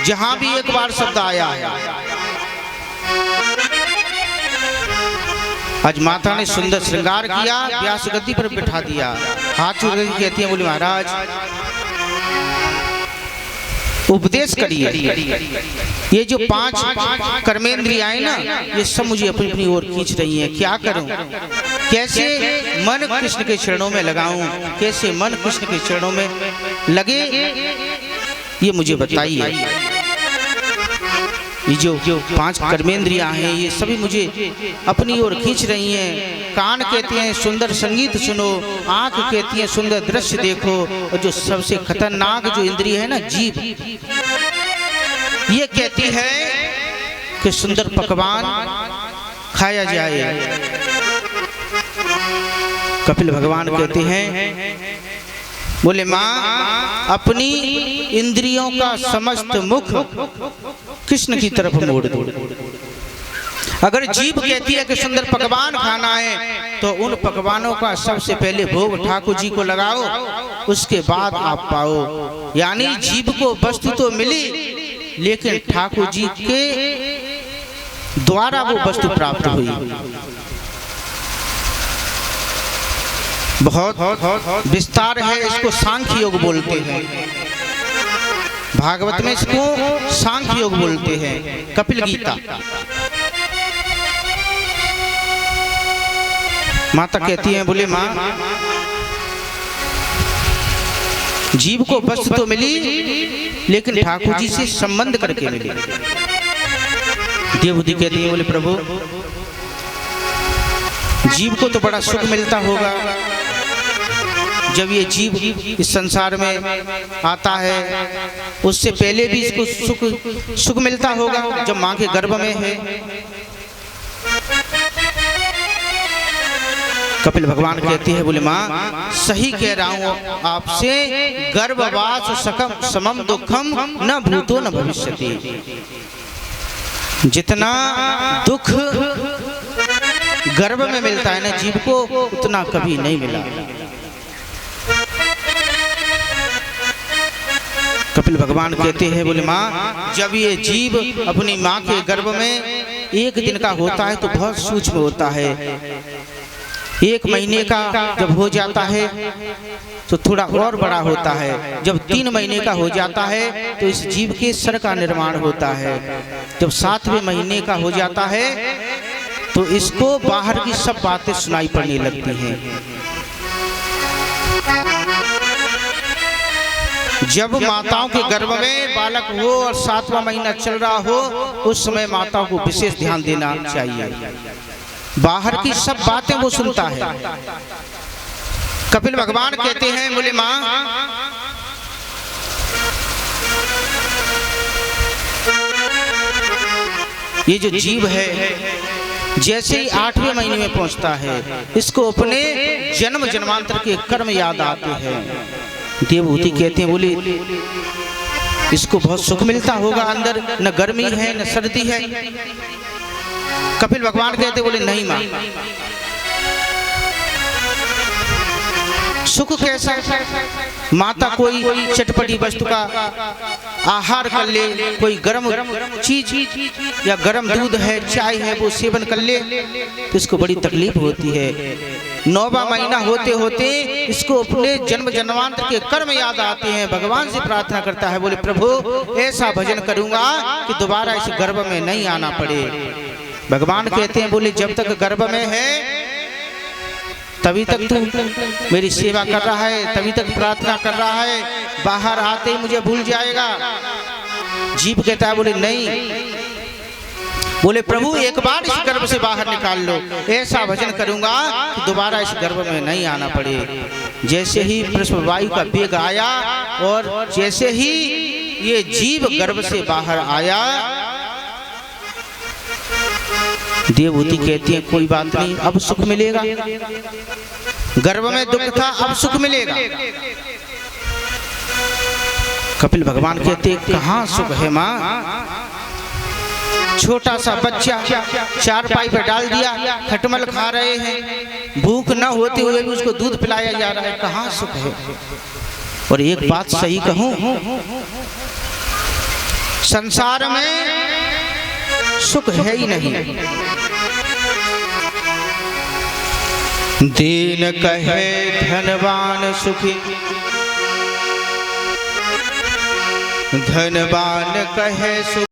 जहां भी एक बार शब्द आया है। आज माता ने सुंदर श्रृंगार किया, व्यास गद्दी पर बिठा दिया, हाथ जोड़ कर कहती है, बोले महाराज उपदेश करिए। ये जो 5 कर्मेंद्रियाएं ना, ये सब मुझे अपनी अपनी ओर खींच रही हैं, क्या करूं? कैसे मन कृष्ण के चरणों में लगाऊं? कैसे मन कृष्ण के चरणों में लगे, ये मुझे बताइए। ये जो 5 कर्मेंद्रियां हैं, ये सभी मुझे अपनी ओर खींच रही हैं। कान कहते हैं सुंदर संगीत सुनो, आंख कहती है सुंदर दृश्य देखो, और जो सबसे खतरनाक जो इंद्रिय है ना, जीभ, ये कहती है कि सुंदर पकवान खाया जाए। कपिल भगवान कहते हैं, बोले माँ अपनी इंद्रियों का समस्त मुख कृष्ण की तरफ मोड़ दो। अगर जीभ कहती है कि सुंदर पकवान खाना है, तो उन पकवानों का सबसे पहले भोग ठाकुर जी को लगाओ, उसके बाद आप पाओ। यानी जीभ को वस्तु तो मिली, लेकिन ठाकुर जी के द्वारा वो वस्तु प्राप्त हुई। बहुत विस्तार है, इसको सांख्य योग बोलते हैं। भागवत में इसको सांख्य योग बोलते हैं, कपिल गीता। माता कहती है, बोले माँ जीव को वस्तु तो मिली, लेकिन ठाकुर जी से संबंध करके मिली। देवहूति कहती है, बोले प्रभु जीव को तो बड़ा सुख मिलता होगा, जब ये जीव इस संसार में आता है, उससे पहले भी इसको सुख मिलता होगा जब माँ के गर्भ में है। कपिल भगवान कहती है, बोले माँ सही कह रहा हूँ आपसे, गर्भवास सकम समम दुखम न भूतो न भविष्यति। जितना दुख गर्भ में मिलता है ना जीव को, उतना कभी नहीं मिला। कपिल भगवान कहते हैं, बोले माँ जब ये जीव अपनी माँ के गर्भ में 1 दिन का होता है तो बहुत सूक्ष्म होता है। 1 महीने का जब हो जाता है तो थोड़ा और बड़ा होता है। जब 3 महीने का हो जाता है तो इस जीव के सर का निर्माण होता है। जब 7वें महीने का हो जाता है तो इसको बाहर की सब बातें सुनाई पड़ने लगती हैं। जब माताओं के गर्भ में बालक हो और 7वां महीना चल रहा हो, उस समय माताओं को विशेष ध्यान देना चाहिए। बाहर की सब बातें वो सुनता है। कपिल भगवान कहते हैं, बोले माँ ये जो जीव है जैसे ही 8वें महीने में पहुंचता है, इसको अपने जन्म जन्मांतर के कर्म याद आते हैं। देवहूति कहते हैं, बोले इसको बहुत सुख मिलता होगा, अंदर न गर्मी है न सर्दी है। कपिल भगवान कहते, बोले नहीं माँ, सुख कैसा? माता कोई चटपटी वस्तु का आहार कर ले, कोई गर्म चीज या गर्म दूध है, चाय है, वो सेवन कर ले तो इसको बड़ी तकलीफ होती है। 9वां महीना होते होते इसको अपने जन्म जन्मांतर के कर्म याद आते हैं। भगवान से प्रार्थना करता है, बोले प्रभु ऐसा भजन करूंगा कि दोबारा इस गर्भ में नहीं आना पड़े। भगवान कहते हैं, बोले जब तक गर्भ में है तभी तक तू मेरी सेवा कर रहा है, तभी तक प्रार्थना कर रहा है, बाहर आते ही मुझे भूल जाएगा। जीव कहता है, बोले नहीं, बोले प्रभु एक बार इस गर्भ से बाहर निकाल लो, ऐसा भजन करूंगा कि दोबारा इस गर्भ में नहीं आना पड़े। जैसे ही प्रसव वायु का वेग आया और जैसे ही ये जीव गर्भ से बाहर आया, देवहूति कहती है कोई बात नहीं, अब सुख मिलेगा। गर्भ में दुख था, अब सुख मिलेगा। कपिल भगवान कहते हैं, कहाँ सुख है माँ? छोटा सा बच्चा चारपाई पर डाल दिया, खटमल खा रहे हैं, भूख न होते हुए भी उसको दूध पिलाया जा रहा है, कहाँ सुख है? और एक बात सही कहूं, संसार में सुख है ही नहीं। दीन कहे धनवान सुखी, धनवान कहे सुखी।